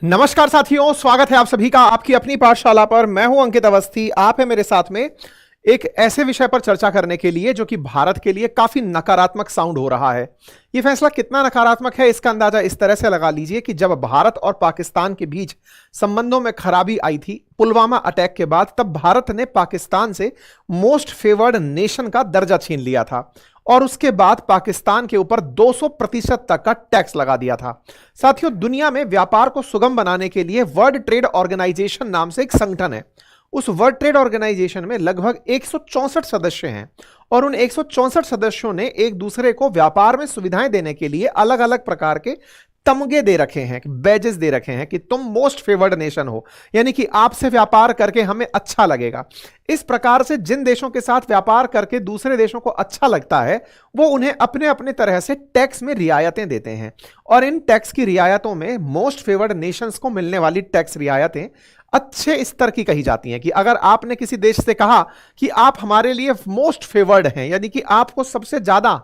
नमस्कार साथियों, स्वागत है आप सभी का आपकी अपनी पाठशाला पर। मैं हूं अंकित अवस्थी। आप है मेरे साथ में एक ऐसे विषय पर चर्चा करने के लिए जो कि भारत के लिए काफी नकारात्मक साउंड हो रहा है। यह फैसला कितना नकारात्मक है इसका अंदाजा इस तरह से लगा लीजिए कि जब भारत और पाकिस्तान के बीच संबंधों में खराबी आई थी पुलवामा अटैक के बाद, तब भारत ने पाकिस्तान से मोस्ट फेवर्ड नेशन का दर्जा छीन लिया था और उसके बाद पाकिस्तान के ऊपर 200% तक का टैक्स लगा दिया था। साथियों, दुनिया में व्यापार को सुगम बनाने के लिए वर्ल्ड ट्रेड ऑर्गेनाइजेशन नाम से एक संगठन है। उस वर्ल्ड ट्रेड ऑर्गेनाइजेशन में लगभग 164 सदस्य हैं और उन 164 सदस्यों ने एक दूसरे को व्यापार में सुविधाएं देने के लिए अलग अलग प्रकार के तमगे दे रखे हैं, बैजेस दे रखे हैं कि तुम मोस्ट फेवर्ड नेशन हो, यानी कि आपसे व्यापार करके हमें अच्छा लगेगा। इस प्रकार से जिन देशों के साथ व्यापार करके दूसरे देशों को अच्छा लगता है वो उन्हें अपने अपने तरह से टैक्स में रियायतें देते हैं और इन टैक्स की रियायतों में मोस्ट फेवर्ड नेशंस को मिलने वाली टैक्स रियायतें अच्छे स्तर की कही जाती हैं। कि अगर आपने किसी देश से कहा कि आप हमारे लिए मोस्ट फेवर्ड हैं, यानी कि आपको सबसे ज्यादा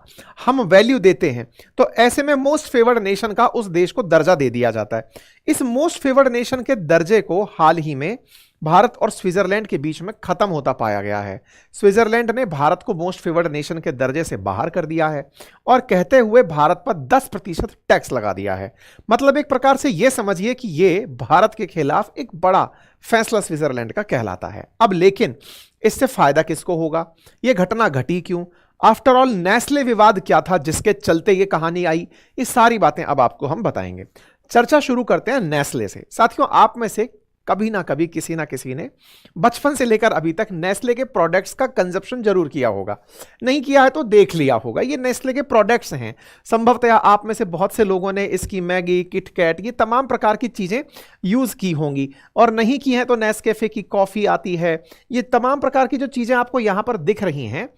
हम वैल्यू देते हैं, तो ऐसे में मोस्ट फेवर्ड नेशन का उस देश को दर्जा दे दिया जाता है। इस मोस्ट फेवर्ड नेशन के दर्जे को हाल ही में भारत और स्विट्जरलैंड के बीच में खत्म होता पाया गया है। स्विट्जरलैंड ने भारत को मोस्ट फेवर्ड नेशन के दर्जे से बाहर कर दिया है और कहते हुए भारत पर 10% टैक्स लगा दिया है। मतलब एक प्रकार से यह समझिए कि यह भारत के खिलाफ एक बड़ा फैसला स्विट्जरलैंड का कहलाता है। अब लेकिन इससे फायदा किसको होगा? यह घटना घटी क्यों? आफ्टर ऑल नेस्ले विवाद क्या था जिसके चलते यह कहानी आई? ये सारी बातें अब आपको हम बताएंगे। चर्चा शुरू करते हैं नेस्ले से। साथियों, आप में से कभी ना कभी किसी ना किसी ने बचपन से लेकर अभी तक नेस्ले के प्रोडक्ट्स का कंजप्शन जरूर किया होगा। नहीं किया है तो देख लिया होगा। ये नेस्ले के प्रोडक्ट्स हैं। संभवतः आप में से बहुत से लोगों ने इसकी मैगी, किटकैट, ये तमाम प्रकार की चीजें यूज की होंगी और नहीं की हैं तो नेस्कैफे की कॉफी आती है। ये तमाम प्रकार की जो चीजें आपको यहां पर दिख रही हैं,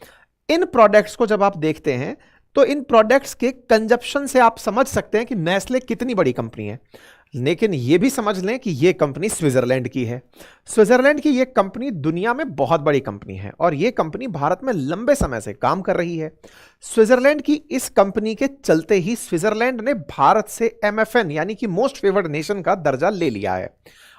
इन प्रोडक्ट्स को जब आप देखते हैं तो इन प्रोडक्ट्स के कंजप्शन से आप समझ सकते हैं कि नेस्ले कितनी बड़ी कंपनी है। लेकिन यह भी समझ लें कि यह कंपनी स्विट्जरलैंड की है। स्विट्जरलैंड की यह कंपनी दुनिया में बहुत बड़ी कंपनी है और यह कंपनी भारत में लंबे समय से काम कर रही है। स्विट्जरलैंड की इस कंपनी के चलते ही स्विट्जरलैंड ने भारत से MFN यानी कि मोस्ट फेवर्ड नेशन का दर्जा ले लिया है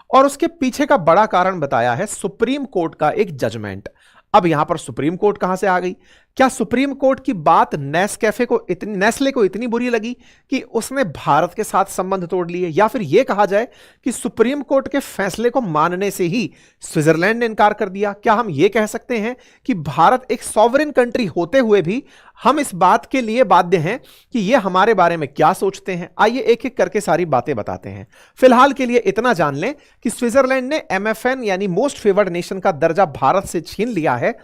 और उसके पीछे का बड़ा कारण बताया है सुप्रीम कोर्ट का एक जजमेंट। अब यहां पर सुप्रीम कोर्ट कहां से आ गई? क्या सुप्रीम कोर्ट की बात नेस्ले को इतनी बुरी लगी कि उसने भारत के साथ संबंध तोड़ लिए, या फिर यह कहा जाए कि सुप्रीम कोर्ट के फैसले को मानने से ही स्विट्जरलैंड ने इनकार कर दिया? क्या हम यह कह सकते हैं कि भारत एक सॉवरेन कंट्री होते हुए भी हम इस बात के लिए बाध्य हैं कि यह हमारे बारे में क्या सोचते हैं? आइए एक एक करके सारी बातें बताते हैं। फिलहाल के लिए इतना जान लें कि स्विट्जरलैंड ने MFN यानी मोस्ट फेवर्ड नेशन का दर्जा भारत से छीन लिया है,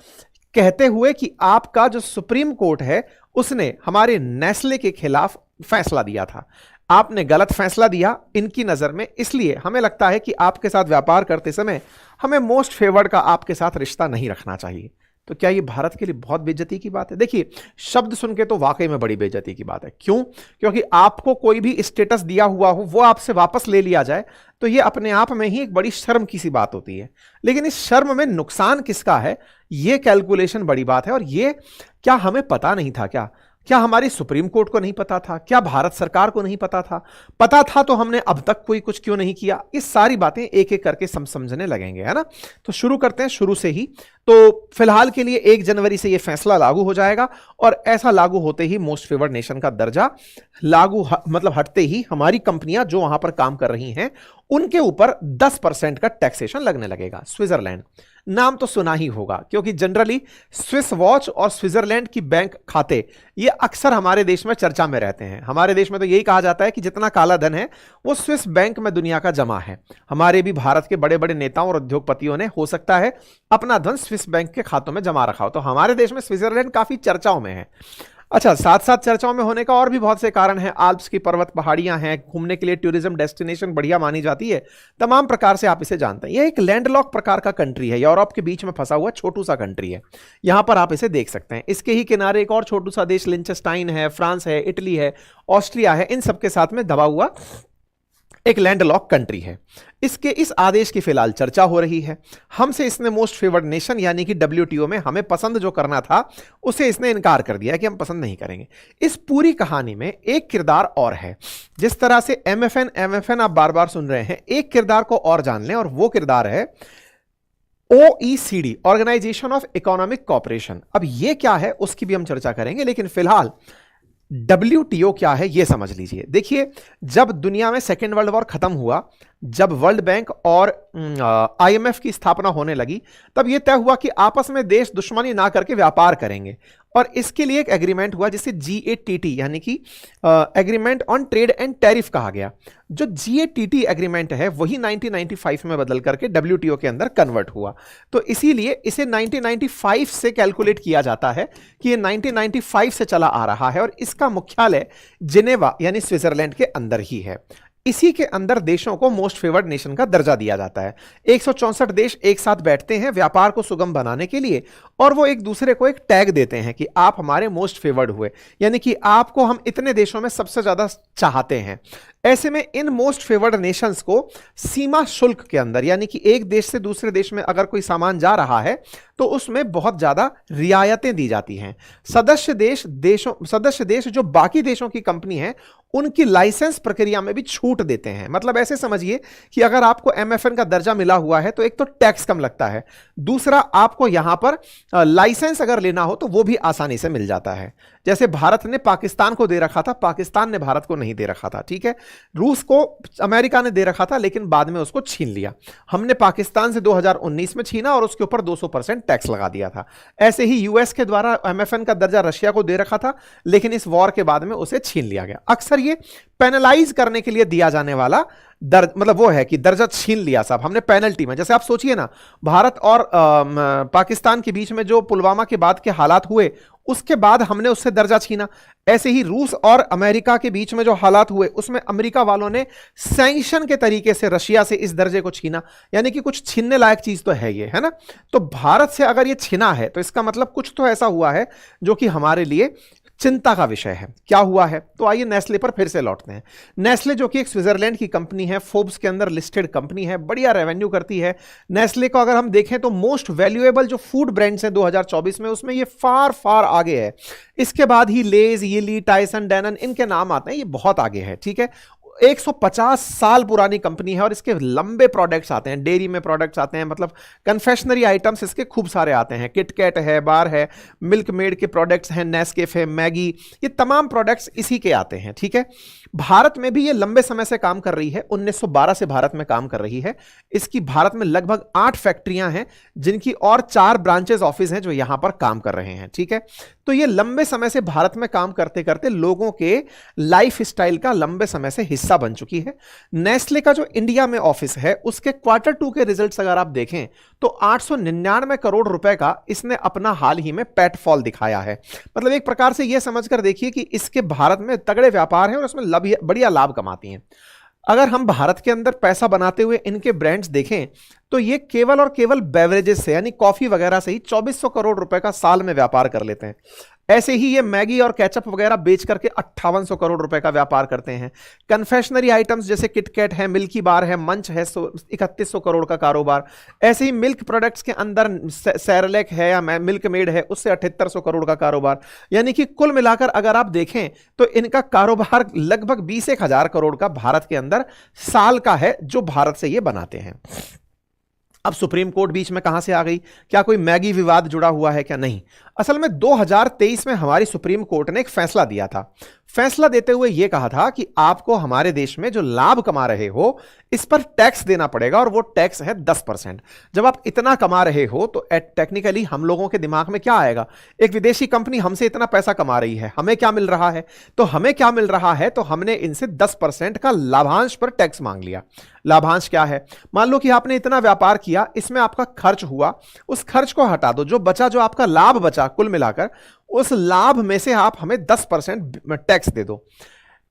कहते हुए कि आपका जो सुप्रीम कोर्ट है उसने हमारे नेस्ले के खिलाफ फैसला दिया था। आपने गलत फैसला दिया इनकी नजर में, इसलिए हमें लगता है कि आपके साथ व्यापार करते समय हमें मोस्ट फेवर्ड का आपके साथ रिश्ता नहीं रखना चाहिए। तो क्या ये भारत के लिए बहुत बेइज्जती की बात है? देखिए, शब्द सुन के तो वाकई में बड़ी बेइज्जती की बात है। क्यों? क्योंकि आपको कोई भी स्टेटस दिया हुआ हो वो आपसे वापस ले लिया जाए तो ये अपने आप में ही एक बड़ी शर्म की सी बात होती है। लेकिन इस शर्म में नुकसान किसका है, ये कैलकुलेशन बड़ी बात है। और ये क्या हमें पता नहीं था? क्या हमारी सुप्रीम कोर्ट को नहीं पता था? क्या भारत सरकार को नहीं पता था? पता था तो हमने अब तक कोई कुछ क्यों नहीं किया? ये सारी बातें एक एक करके समझने लगेंगे, है ना? तो शुरू करते हैं शुरू से ही। तो फिलहाल के लिए 1 जनवरी से यह फैसला लागू हो जाएगा और ऐसा लागू होते ही मोस्ट फेवर्ड नेशन का दर्जा मतलब हटते ही हमारी कंपनियां जो वहां पर काम कर रही हैं उनके ऊपर 10% का टैक्सेशन लगने लगेगा। स्विट्जरलैंड नाम तो सुना ही होगा क्योंकि जनरली स्विस वॉच और स्विट्जरलैंड की बैंक खाते ये अक्सर हमारे देश में चर्चा में रहते हैं। हमारे देश में तो यही कहा जाता है कि जितना काला धन है वो स्विस बैंक में दुनिया का जमा है। हमारे भी भारत के बड़े बड़े नेताओं और उद्योगपतियों ने हो सकता है अपना धन स्विस बैंक के खातों में जमा रखा हो। तो हमारे देश में स्विट्जरलैंड काफी चर्चाओं में है। अच्छा, साथ साथ चर्चाओं में होने का और भी बहुत से कारण हैं। आल्प्स की पर्वत पहाड़ियां हैं, घूमने के लिए टूरिज्म डेस्टिनेशन बढ़िया मानी जाती है, तमाम प्रकार से आप इसे जानते हैं। यह एक लैंडलॉक प्रकार का कंट्री है, यूरोप के बीच में फंसा हुआ छोटू सा कंट्री है। यहां पर आप इसे देख सकते हैं। इसके ही किनारे एक और छोटू सा देश लिंचेस्टाइन है, फ्रांस है, इटली है, ऑस्ट्रिया है, इन सबके साथ में दबा हुआ एक लैंडलॉक कंट्री है। इसके इस आदेश की फिलहाल चर्चा हो रही है। हमसे इसने मोस्ट फेवर्ड नेशन यानी कि डब्ल्यूटीओ में हमें पसंद जो करना था उसे इसने इनकार कर दिया कि हम पसंद नहीं करेंगे। इस पूरी कहानी में एक किरदार और है। जिस तरह से एमएफएन आप बार बार सुन रहे हैं, एक किरदार को और जान लें और वो किरदार है OECD, organisation of economic cooperation. अब ये क्या है उसकी भी हम चर्चा करेंगे, लेकिन फिलहाल WTO क्या है यह समझ लीजिए। देखिए, जब दुनिया में सेकेंड वर्ल्ड वॉर खत्म हुआ, जब वर्ल्ड बैंक और IMF की स्थापना होने लगी, तब यह तय हुआ कि आपस में देश दुश्मनी ना करके व्यापार करेंगे और इसके लिए एक एग्रीमेंट हुआ जिसे GATT यानी कि agreement on trade and tariff कहा गया। जो GATT एग्रीमेंट है वही 1995 में बदल करके WTO के अंदर कन्वर्ट हुआ। तो इसीलिए इसे 1995 से कैलकुलेट किया जाता है कि ये 1995 से चला आ रहा है और इसका मुख्यालय जिनेवा यानी स्विट्जरलैंड के अंदर ही है। इसी के अंदर देशों को मोस्ट फेवर्ड नेशन का दर्जा दिया जाता है। 164 देश एक साथ बैठते हैं व्यापार को सुगम बनाने के लिए और वो एक दूसरे को एक टैग देते हैं कि आप हमारे मोस्ट फेवर्ड हुए, यानी कि आपको हम इतने देशों में सबसे ज्यादा चाहते हैं। ऐसे में इन मोस्ट फेवर्ड नेशंस को सीमा शुल्क के अंदर, यानी कि एक देश से दूसरे देश में अगर कोई सामान जा रहा है तो उसमें बहुत ज्यादा रियायतें दी जाती हैं। सदस्य देश जो बाकी देशों की कंपनी है उनकी लाइसेंस प्रक्रिया में भी छूट देते हैं। मतलब ऐसे समझिए कि अगर आपको MFN का दर्जा मिला हुआ है तो एक तो टैक्स कम लगता है, दूसरा आपको यहां पर लाइसेंस अगर लेना हो तो वो भी आसानी से मिल जाता है। जैसे भारत ने पाकिस्तान को दे रखा था, पाकिस्तान ने भारत को नहीं दे रखा था, ठीक है। रूस को अमेरिका ने दे रखा था लेकिन बाद में उसको छीन लिया। हमने पाकिस्तान से 2019 में छीना और उसके ऊपर 200% टैक्स लगा दिया था। ऐसे ही US के द्वारा MFN का दर्जा रशिया को दे रखा था लेकिन इस वॉर के बाद में उसे छीन लिया गया। अक्सर ये पेनलाइज करने के लिए दिया जाने वाला मतलब वो है कि दर्जा छीन लिया साहब हमने पेनल्टी में। जैसे आप सोचिए ना, भारत और पाकिस्तान के बीच में जो पुलवामा के बाद के हालात हुए उसके बाद हमने उससे दर्जा छीना। ऐसे ही रूस और अमेरिका के बीच में जो हालात हुए उसमें अमेरिका वालों ने सैंक्शन के तरीके से रशिया से इस दर्जे को छीना। यानी कि कुछ छीनने लायक चीज तो है ये, है ना। तो भारत से अगर ये छीना है तो इसका मतलब कुछ तो ऐसा हुआ है जो कि हमारे लिए चिंता का विषय है। क्या हुआ है? तो आइए नेस्ले पर फिर से लौटते हैं। नेस्ले जो कि एक स्विट्जरलैंड की कंपनी है, फोर्ब्स के अंदर लिस्टेड कंपनी है, बढ़िया रेवेन्यू करती है। नेस्ले को अगर हम देखें तो मोस्ट वैल्यूएबल जो फूड ब्रांड्स हैं 2024 में, उसमें ये फार फार आगे है। इसके बाद ही लेज, येली, टाइसन, डैनन इनके नाम आते हैं, ये बहुत आगे है, ठीक है। 150 साल पुरानी कंपनी है और इसके लंबे प्रोडक्ट्स आते हैं, डेयरी में प्रोडक्ट्स आते हैं, मतलब कन्फेक्शनरी आइटम्स इसके खूब सारे आते हैं। किटकैट है, बार है, मिल्क मेड के प्रोडक्ट्स हैं, नेस्केफे, मैगी, ये तमाम प्रोडक्ट्स इसी के आते हैं, ठीक है। भारत में भी ये लंबे समय से काम कर रही है, 1912 से भारत में काम कर रही है। इसकी भारत में लगभग 8 फैक्ट्रियां हैं जिनकी और 4 ब्रांचेस ऑफिस हैं जो यहां पर काम कर रहे हैं, ठीक है। तो ये लंबे समय से भारत में काम करते करते लोगों के लाइफ स्टाइल का लंबे समय से हिस्सा बन चुकी है। नेस्ले का जो इंडिया में ऑफिस है उसके Q2 के रिजल्ट्स अगर आप देखें तो 899 करोड़ रुपए का इसने अपना हाल ही में पेटफॉल दिखाया है। मतलब एक प्रकार से यह समझकर देखिए कि इसके भारत में तगड़े व्यापार हैं और उसमें बढ़िया लाभ कमाती हैं। अगर हम भारत के अंदर पैसा बनाते हुए इनके ब्रांड्स देखें तो ये केवल और केवल बेवरेजेस से यानी कॉफी वगैरह से ही 2400 करोड़ रुपए का साल में व्यापार कर लेते हैं। ऐसे ही ये मैगी और केचप वगैरह बेच करके 5800 करोड़ रुपए का व्यापार करते हैं। कन्फेक्शनरी आइटम्स जैसे किटकैट है, मिल्की बार है, मंच है, 3100 करोड़ का कारोबार। ऐसे ही मिल्क प्रोडक्ट्स के अंदर सेरेलैक है या मिल्क मेड है, उससे 7800 करोड़ का कारोबार। यानी कि कुल मिलाकर अगर आप देखें तो इनका कारोबार लगभग 20,000 करोड़ का भारत के अंदर साल का है जो भारत से ये बनाते हैं। अब सुप्रीम कोर्ट बीच में कहां से आ गई? क्या कोई मैगी विवाद जुड़ा हुआ है क्या? नहीं। असल में 2023 में हमारी सुप्रीम कोर्ट ने एक फैसला दिया था। फैसला देते हुए यह कहा था कि आपको हमारे देश में जो लाभ कमा रहे हो इस पर टैक्स देना पड़ेगा और वो टैक्स है 10%। जब आप इतना कमा रहे हो तो टेक्निकली हम लोगों के दिमाग में क्या आएगा? एक विदेशी कंपनी हमसे इतना पैसा कमा रही है, हमें क्या मिल रहा है? तो हमें क्या मिल रहा है? तो हमने इनसे 10% का लाभांश पर टैक्स मांग लिया। लाभांश क्या है? मान लो कि आपने इतना व्यापार किया, इसमें आपका खर्च हुआ, उस खर्च को हटा दो, जो बचा, जो आपका लाभ बचा कुल मिलाकर, उस लाभ में से आप हमें 10% टैक्स दे दो।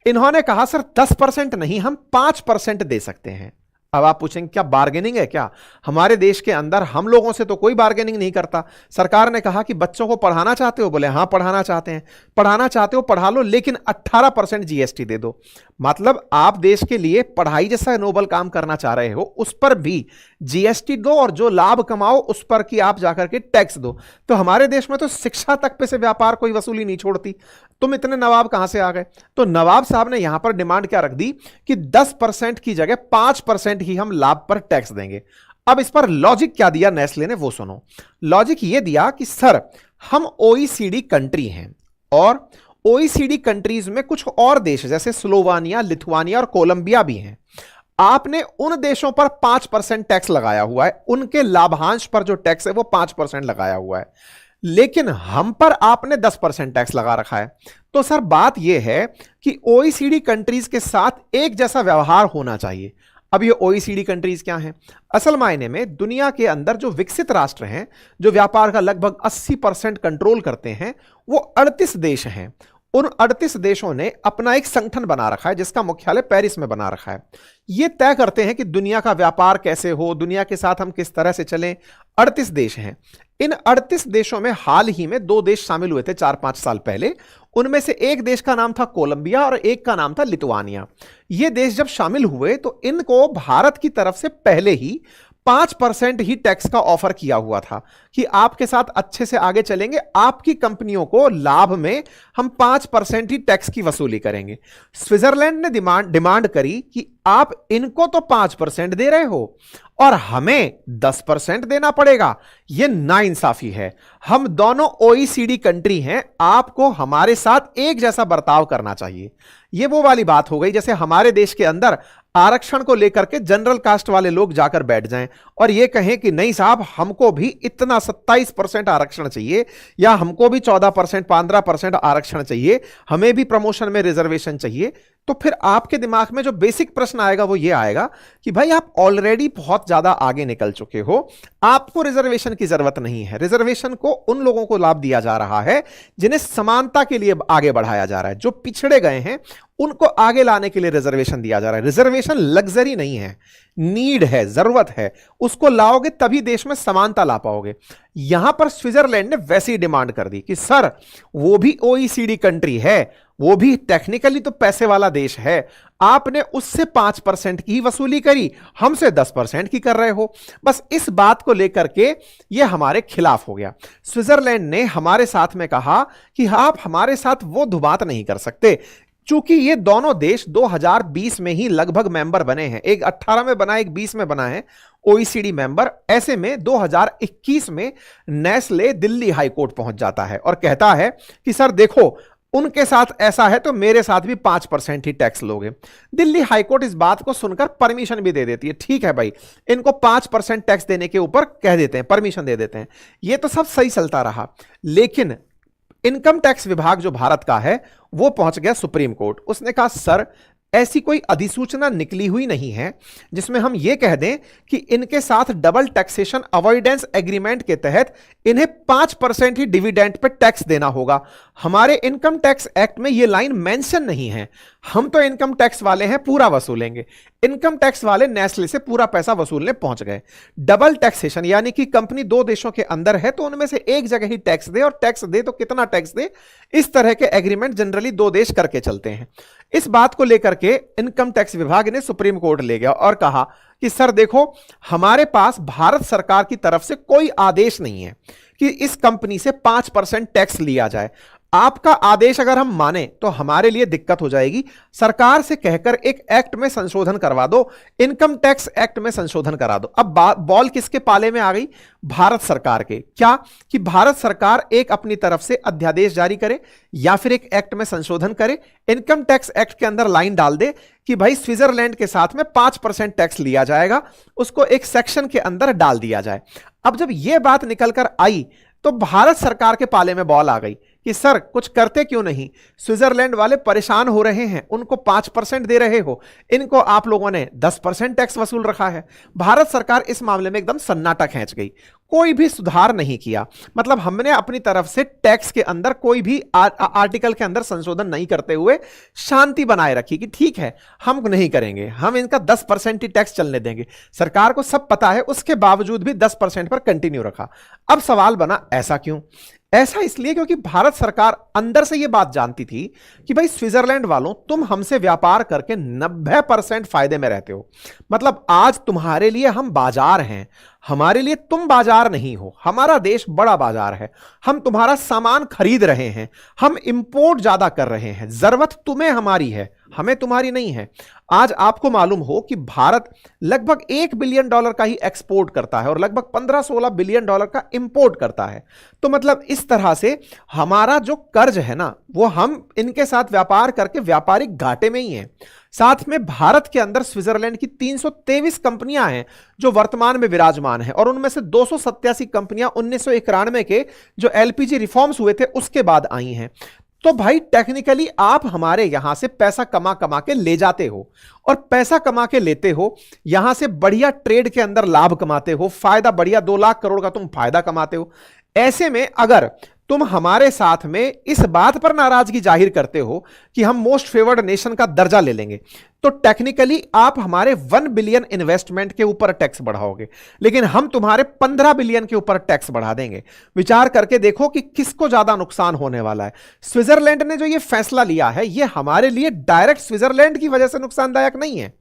इन्होंने कहा सर 10% नहीं, हम 5% दे सकते हैं। अब आप पूछेंगे क्या बार्गेनिंग है क्या? हमारे देश के अंदर हम लोगों से तो कोई बार्गेनिंग नहीं करता। सरकार ने कहा कि बच्चों को पढ़ाना चाहते हो? बोले हाँ पढ़ाना चाहते हैं। पढ़ाना चाहते हो पढ़ा लो, लेकिन 18% जीएसटी दे दो। मतलब आप देश के लिए पढ़ाई जैसा नोबल काम करना चाह रहे हो, उस पर भी जीएसटी दो और जो लाभ कमाओ उस पर की आप जाकर के टैक्स दो। तो हमारे देश में तो शिक्षा तक पे से व्यापार कोई वसूली नहीं छोड़ती। तुम इतने नवाब कहां से आ गए? तो नवाब साहब ने यहां पर डिमांड क्या रख दी कि 10% की जगह 5% ही हम लाभ पर टैक्स देंगे। अब इस पर लॉजिक क्या दिया नेस्ले ने वो सुनो। लॉजिक ये दिया कि सर हम ओईसीडी कंट्री हैं और ओईसीडी कंट्रीज में कुछ और देश जैसे स्लोवानिया, लिथुआनिया और कोलंबिया भी हैं। आपने उन देशों पर 5% टैक्स लगाया हुआ है, उनके लाभांश पर जो टैक्स है वो 5% लगाया हुआ है, लेकिन हम पर आपने 10% टैक्स लगा रखा है। तो सर बात यह है कि ओईसीडी कंट्रीज के साथ एक जैसा व्यवहार होना चाहिए। अब ये ओईसीडी कंट्रीज क्या हैं? असल मायने में दुनिया के अंदर जो विकसित राष्ट्र हैं, जो व्यापार का लगभग 80% कंट्रोल करते हैं, वो 38 देश हैं। उन 38 देशों ने अपना एक संगठन बना रखा है जिसका मुख्यालय पेरिस में बना रखा है। ये तय करते हैं कि दुनिया का व्यापार कैसे हो, दुनिया के साथ हम किस तरह से चलें। 38 देश हैं। इन 38 देशों में हाल ही में 2 देश शामिल हुए थे 4-5 साल पहले। उनमें से एक देश का नाम था कोलंबिया और एक का नाम था लिथुआनिया। ये देश जब शामिल हुए तो इनको भारत की तरफ से पहले ही 5% ही टैक्स का ऑफर किया हुआ था कि आपके साथ अच्छे से आगे चलेंगे, आपकी कंपनियों को लाभ में हम 5% ही टैक्स की वसूली करेंगे। स्विट्जरलैंड ने डिमांड करी कि आप इनको तो 5% दे रहे हो और हमें 10% देना पड़ेगा। यह नाइंसाफी है। हम दोनों ओईसीडी कंट्री हैं, आपको हमारे साथ एक जैसा बर्ताव करना चाहिए। यह वो वाली बात हो गई जैसे हमारे देश के अंदर आरक्षण को लेकर के जनरल कास्ट वाले लोग जाकर बैठ जाएं और ये कहें कि नहीं साहब हमको भी इतना 27% आरक्षण चाहिए, या हमको भी 14%, 15% आरक्षण चाहिए, हमें भी प्रमोशन में रिजर्वेशन चाहिए। तो फिर आपके दिमाग में जो बेसिक प्रश्न आएगा वो ये आएगा कि भाई आप ऑलरेडी बहुत ज्यादा आगे निकल चुके हो, आपको रिजर्वेशन की जरूरत नहीं है। रिजर्वेशन को उन लोगों को लाभ दिया जा रहा है जिन्हें समानता के लिए आगे बढ़ाया जा रहा है। जो पिछड़े गए हैं उनको आगे लाने के लिए रिजर्वेशन दिया जा रहा है। रिजर्वेशन लग्जरी नहीं है, नीड है, जरूरत है। उसको लाओगे तभी देश में समानता ला पाओगे। यहां पर स्विट्जरलैंड ने वैसी डिमांड कर दी कि सर वो भी ओईसीडी कंट्री है, वो भी टेक्निकली तो पैसे वाला देश है, आपने उससे 5% की वसूली करी, हमसे 10% की कर रहे हो। बस इस बात को लेकर के ये हमारे खिलाफ हो गया। स्विट्जरलैंड ने हमारे साथ में कहा कि आप हमारे साथ वो धुबात नहीं कर सकते, चूंकि ये दोनों देश 2020 में ही लगभग मेंबर बने हैं। एक 18 में बना, एक 20 में बना है ओईसीडी मेंबर। ऐसे में 2021 में नेस्ले दिल्ली हाईकोर्ट पहुंच जाता है और कहता है कि सर देखो उनके साथ ऐसा है तो मेरे साथ भी 5% ही टैक्स लोगे। दिल्ली हाईकोर्ट इस बात को सुनकर परमिशन भी दे देती है। ठीक है भाई, इनको 5% टैक्स देने के ऊपर कह देते हैं, परमिशन दे देते हैं। ये तो सब सही चलता रहा, लेकिन इनकम टैक्स विभाग जो भारत का है वो पहुंच गया सुप्रीम कोर्ट। उसने कहा सर ऐसी कोई अधिसूचना निकली हुई नहीं है जिसमें हम यह कह दें कि इनके साथ डबल टैक्सेशन अवॉइडेंस एग्रीमेंट के तहत इन्हें 5% ही डिविडेंड पे टैक्स देना होगा। हमारे इनकम टैक्स एक्ट में यह लाइन मेंशन नहीं है। हम तो इनकम टैक्स वाले हैं, पूरा वसूलेंगे। इनकम टैक्स वाले नेस्ले से पूरा पैसा वसूलने पहुंच गए। डबल टैक्सेशन यानी कि कंपनी 2 देशों के अंदर है तो उनमें से एक जगह ही टैक्स दे, और टैक्स दे तो कितना टैक्स दे, इस तरह के एग्रीमेंट जनरली 2 देश करके चलते हैं। इस बात को लेकर के इनकम टैक्स विभाग ने सुप्रीम कोर्ट ले गया और कहा कि सर देखो हमारे पास भारत सरकार की तरफ से कोई आदेश नहीं है कि इस कंपनी से 5% टैक्स लिया जाए। आपका आदेश अगर हम माने तो हमारे लिए दिक्कत हो जाएगी। सरकार से कहकर एक एक्ट में संशोधन करवा दो, इनकम टैक्स एक्ट में संशोधन करा दो। अब बॉल किसके पाले में आ गई? भारत सरकार के। क्या कि भारत सरकार एक अपनी तरफ से अध्यादेश जारी करे या फिर एक एक्ट में संशोधन करे, इनकम टैक्स एक्ट के अंदर लाइन डाल दे कि भाई स्विट्जरलैंड के साथ में 5% टैक्स लिया जाएगा, उसको एक सेक्शन के अंदर डाल दिया जाए। अब जब यह बात निकल कर आई तो भारत सरकार के पाले में बॉल आ गई कि सर कुछ करते क्यों नहीं, स्विट्जरलैंड वाले परेशान हो रहे हैं, उनको 5% दे रहे हो, इनको आप लोगों ने 10% टैक्स वसूल रखा है। भारत सरकार इस मामले में एकदम सन्नाटा खींच गई, कोई भी सुधार नहीं किया। मतलब हमने अपनी तरफ से टैक्स के अंदर कोई भी आर्टिकल के अंदर संशोधन नहीं करते हुए शांति बनाए रखी कि ठीक है हम नहीं करेंगे, हम इनका 10% ही टैक्स चलने देंगे। सरकार को सब पता है, उसके बावजूद भी 10% पर कंटिन्यू रखा। अब सवाल बना ऐसा क्यों? ऐसा इसलिए क्योंकि भारत सरकार अंदर से यह बात जानती थी कि भाई स्विट्जरलैंड वालों, तुम हमसे व्यापार करके 90% फायदे में रहते हो। मतलब आज तुम्हारे लिए हम बाजार हैं, हमारे लिए तुम बाजार नहीं हो। हमारा देश बड़ा बाजार है, हम तुम्हारा सामान खरीद रहे हैं, हम इंपोर्ट ज्यादा कर रहे हैं, जरूरत तुम्हें हमारी है, हमें तुम्हारी नहीं है। आज आपको मालूम हो कि भारत लगभग $1 बिलियन का ही एक्सपोर्ट करता है और लगभग 15-16 बिलियन डॉलर का इंपोर्ट करता है। तो मतलब इस तरह से हमारा जो कर्ज है ना, वो हम इनके साथ व्यापार करके व्यापारिक घाटे में ही है। साथ में भारत के अंदर स्विट्जरलैंड की 323 कंपनियां हैं जो वर्तमान में विराजमान हैं, और उनमें से 287 कंपनियां 1991 के जो एलपीजी रिफॉर्म्स हुए थे उसके बाद आई हैं। तो भाई टेक्निकली आप हमारे यहां से पैसा कमा कमा के ले जाते हो, और पैसा कमा के लेते हो, यहां से बढ़िया ट्रेड के अंदर लाभ कमाते हो, फायदा बढ़िया 2 लाख करोड़ का तुम फायदा कमाते हो। ऐसे में अगर तुम हमारे साथ में इस बात पर नाराजगी जाहिर करते हो कि हम मोस्ट फेवर्ड नेशन का दर्जा ले लेंगे, तो टेक्निकली आप हमारे 1 बिलियन इन्वेस्टमेंट के ऊपर टैक्स बढ़ाओगे, लेकिन हम तुम्हारे 15 बिलियन के ऊपर टैक्स बढ़ा देंगे। विचार करके देखो कि किसको ज्यादा नुकसान होने वाला है। स्विट्जरलैंड ने जो ये फैसला लिया है, ये हमारे लिए डायरेक्ट स्विट्जरलैंड की वजह से नुकसानदायक नहीं है।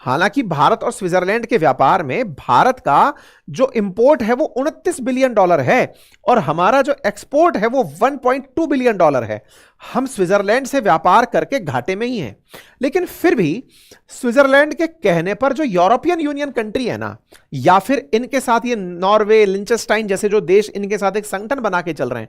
हालांकि भारत और स्विट्जरलैंड के व्यापार में भारत का जो इंपोर्ट है वो $29 बिलियन है, और हमारा जो एक्सपोर्ट है वो $1.2 बिलियन है। हम स्विट्जरलैंड से व्यापार करके घाटे में ही हैं। लेकिन फिर भी स्विट्जरलैंड के कहने पर जो यूरोपियन यूनियन कंट्री है ना, या फिर इनके साथ ये नॉर्वे, लिंचेस्टाइन जैसे जो देश इनके साथ एक संगठन बना के चल रहे हैं,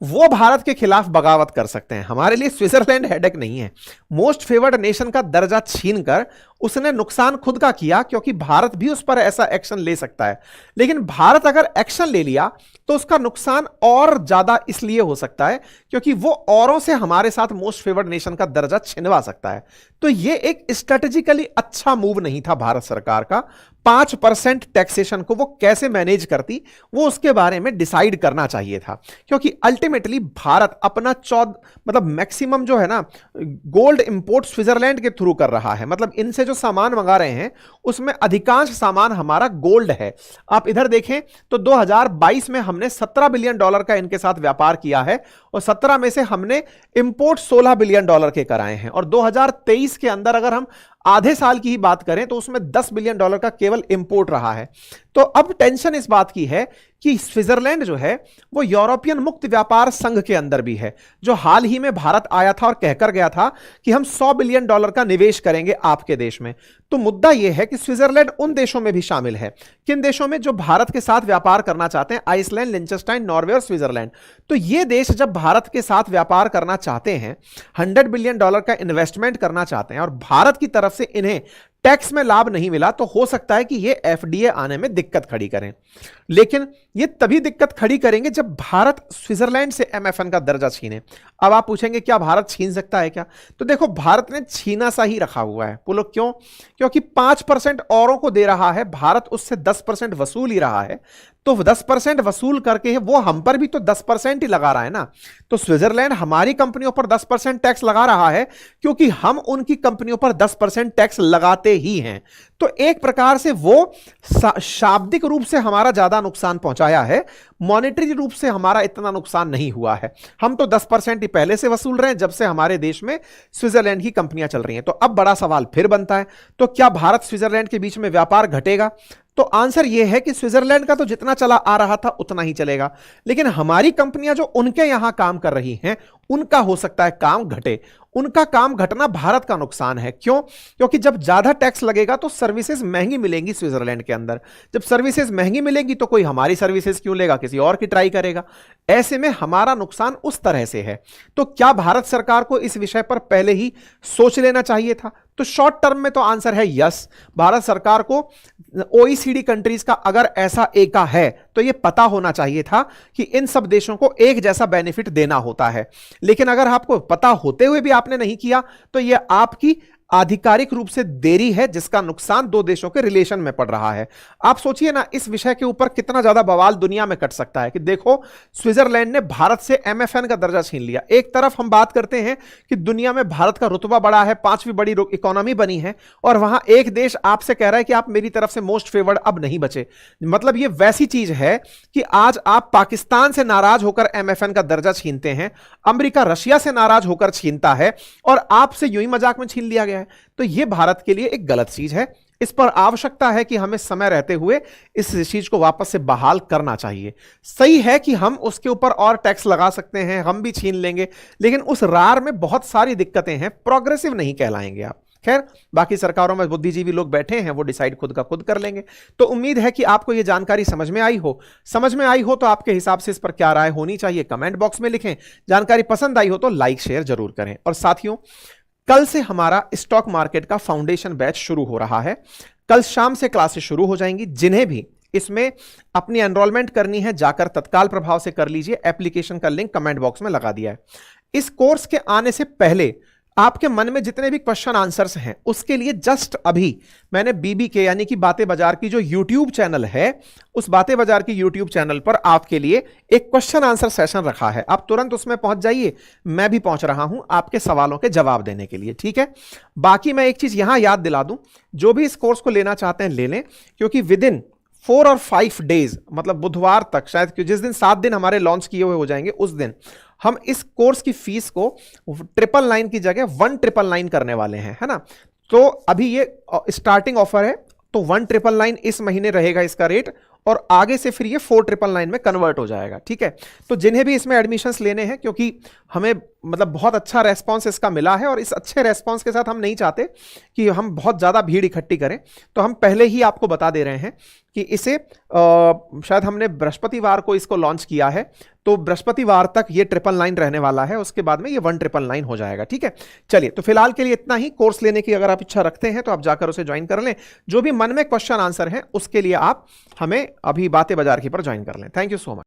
वो भारत के खिलाफ बगावत कर सकते हैं। हमारे लिए स्विट्जरलैंड हेडेक नहीं है। मोस्ट फेवर्ड नेशन का दर्जा छीनकर उसने नुकसान खुद का किया, क्योंकि भारत भी उस पर ऐसा एक्शन ले सकता है। लेकिन भारत अगर एक्शन ले लिया तो उसका नुकसान और ज्यादा इसलिए हो सकता है क्योंकि वो औरों से हमारे साथ मोस्ट फेवर्ड नेशन का दर्जा छिनवा सकता है। तो ये एक स्ट्रेटेजिकली अच्छा मूव नहीं था भारत सरकार का। 5% टैक्सेशन को वो कैसे मैनेज करती, वो उसके बारे में डिसाइड करना चाहिए था, क्योंकि अल्टीमेटली भारत अपना मतलब मैक्सिमम जो है ना गोल्ड इंपोर्ट स्विट्जरलैंड के थ्रू कर रहा है। मतलब इनसे जो सामान मंगा रहे हैं उसमें अधिकांश सामान हमारा गोल्ड है। आप इधर देखें तो 2022 में हमने $17 बिलियन का इनके साथ व्यापार किया है, और 17 में से हमने इंपोर्ट $16 बिलियन के कराए हैं। और 2023 के अंदर अगर हम आधे साल की ही बात करें तो उसमें $10 बिलियन का केवल इंपोर्ट रहा है। तो अब टेंशन इस बात की है कि स्विट्जरलैंड जो है वो यूरोपियन मुक्त व्यापार संघ के अंदर भी है, जो हाल ही में भारत आया था और कहकर गया था कि हम $100 बिलियन का निवेश करेंगे आपके देश में। तो मुद्दा यह है कि स्विट्जरलैंड उन देशों में भी शामिल है। किन देशों में? जो भारत के साथ व्यापार करना चाहते हैं, आइसलैंड, लिंचेस्टाइन, नॉर्वे और स्विट्जरलैंड। तो ये देश जब भारत के साथ व्यापार करना चाहते हैं, $100 बिलियन का इन्वेस्टमेंट करना चाहते हैं, और भारत की तरफ से इन्हें टैक्स में लाभ नहीं मिला, तो हो सकता है कि ये एफडीए आने में दिक्कत खड़ी करें। लेकिन ये तभी दिक्कत खड़ी करेंगे जब भारत स्विट्जरलैंड से एमएफएन का दर्जा छीने। अब आप पूछेंगे क्या भारत छीन सकता है क्या? तो देखो, भारत ने छीना सा ही रखा हुआ है। बोलो क्यों? क्योंकि 5% औरों को दे रहा है, भारत उससे 10% वसूल ही रहा है। तो 10% वसूल करके वो हम पर भी तो 10% ही लगा रहा है ना। तो स्विट्जरलैंड हमारी कंपनियों पर 10% टैक्स लगा रहा है क्योंकि हम उनकी कंपनियों पर 10% टैक्स लगाते ही हैं। तो एक प्रकार से वो शाब्दिक रूप से हमारा ज्यादा नुकसान पहुंचाया है, मॉनेटरी रूप से हमारा इतना नुकसान नहीं हुआ है। हम तो 10% ही पहले से वसूल रहे हैं जब से हमारे देश में स्विट्जरलैंड की कंपनियां चल रही हैं। तो अब बड़ा सवाल फिर बनता है, तो क्या भारत स्विट्जरलैंड के बीच में व्यापार घटेगा? तो आंसर यह है कि स्विट्जरलैंड का तो जितना चला आ रहा था उतना ही चलेगा, लेकिन हमारी कंपनियां जो उनके यहां काम कर रही हैं उनका हो सकता है काम घटे। उनका काम घटना भारत का नुकसान है। क्यों? क्योंकि जब ज्यादा टैक्स लगेगा तो सर्विसेज महंगी मिलेंगी स्विट्जरलैंड के अंदर। जब सर्विसेज महंगी मिलेंगी तो कोई हमारी सर्विसेज क्यों लेगा, किसी और की ट्राई करेगा। ऐसे में हमारा नुकसान उस तरह से है। तो क्या भारत सरकार को इस विषय पर पहले ही सोच लेना चाहिए था? तो शॉर्ट टर्म में तो आंसर है यस, भारत सरकार को ओईसीडी कंट्रीज का अगर ऐसा एका है तो यह पता होना चाहिए था कि इन सब देशों को एक जैसा बेनिफिट देना होता है। लेकिन अगर आपको पता होते हुए भी आपने नहीं किया तो यह आपकी आधिकारिक रूप से देरी है, जिसका नुकसान दो देशों के रिलेशन में पड़ रहा है। आप सोचिए ना, इस विषय के ऊपर कितना ज्यादा बवाल दुनिया में कट सकता है कि देखो स्विट्जरलैंड ने भारत से एमएफएन का दर्जा छीन लिया। एक तरफ हम बात करते हैं कि दुनिया में भारत का रुतबा बड़ा है, 5वीं बड़ी इकोनॉमी बनी है, और वहां एक देश आपसे कह रहा है कि आप मेरी तरफ से मोस्ट फेवर्ड अब नहीं बचे। मतलब ये वैसी चीज है कि आज आप पाकिस्तान से नाराज होकर एमएफएन का दर्जा छीनते हैं, अमेरिका रशिया से नाराज होकर छीनता है, और आपसे यूं ही मजाक में छीन लिया गया। तो यह भारत के लिए एक गलत चीज है। इस पर आवश्यकता है कि हमें समय रहते हुए इस चीज को वापस से बहाल करना चाहिए। सही है कि हम उसके ऊपर और टैक्स लगा सकते हैं, हम भी छीन लेंगे, लेकिन उस रार में बहुत सारी दिक्कतें हैं, प्रोग्रेसिव नहीं कहलाएंगे आप। खैर, बाकी सरकारों में बुद्धिजीवी लोग बैठे हैं, वो डिसाइड खुद का खुद कर लेंगे। तो उम्मीद है कि आपको यह जानकारी समझ में आई हो तो आपके हिसाब से इस पर क्या राय होनी चाहिए कमेंट बॉक्स में लिखें। जानकारी पसंद आई हो तो लाइक शेयर जरूर करें। और साथियों, कल से हमारा स्टॉक मार्केट का फाउंडेशन बैच शुरू हो रहा है। कल शाम से क्लासेस शुरू हो जाएंगी। जिन्हें भी इसमें अपनी एनरोलमेंट करनी है जाकर तत्काल प्रभाव से कर लीजिए। एप्लीकेशन का लिंक कमेंट बॉक्स में लगा दिया है। इस कोर्स के आने से पहले आपके मन में जितने भी क्वेश्चन आंसर्स हैं, उसके लिए जस्ट अभी मैंने बीबीके यानी कि बातें बाजार की जो यूट्यूब चैनल है, उस बातें बाजार की यूट्यूब चैनल पर आपके लिए एक क्वेश्चन आंसर सेशन रखा है। आप तुरंत उसमें पहुंच जाइए। मैं भी पहुंच रहा हूं आपके सवालों के जवाब देने के लिए, ठीक है। बाकी मैं एक चीज यहां याद दिला दूं, जो भी इस कोर्स को लेना चाहते हैं ले लें, क्योंकि विद इन 4 और 5 डेज, मतलब बुधवार तक शायद, जिस दिन 7 दिन हमारे लॉन्च किए हुए हो जाएंगे, उस दिन हम इस कोर्स की फीस को 999 की जगह 1999 करने वाले हैं, है ना। तो अभी ये स्टार्टिंग ऑफर है, तो 1999 इस महीने रहेगा इसका रेट, और आगे से फिर ये 4999 में कन्वर्ट हो जाएगा, ठीक है। तो जिन्हें भी इसमें एडमिशंस लेने हैं, क्योंकि हमें मतलब बहुत अच्छा रेस्पॉन्स इसका मिला है, और इस अच्छे रेस्पॉन्स के साथ हम नहीं चाहते कि हम बहुत ज़्यादा भीड़ इकट्ठी करें, तो हम पहले ही आपको बता दे रहे हैं कि इसे शायद हमने बृहस्पतिवार को इसको लॉन्च किया है, तो बृहस्पतिवार तक ये 999 रहने वाला है, उसके बाद में ये 1999 हो जाएगा, ठीक है। चलिए, तो फिलहाल के लिए इतना ही। कोर्स लेने की अगर आप इच्छा रखते हैं तो आप जाकर उसे ज्वाइन कर लें। जो भी मन में क्वेश्चन आंसर है उसके लिए आप हमें अभी बातें बाजार की पर ज्वाइन कर लें। Thank you so much.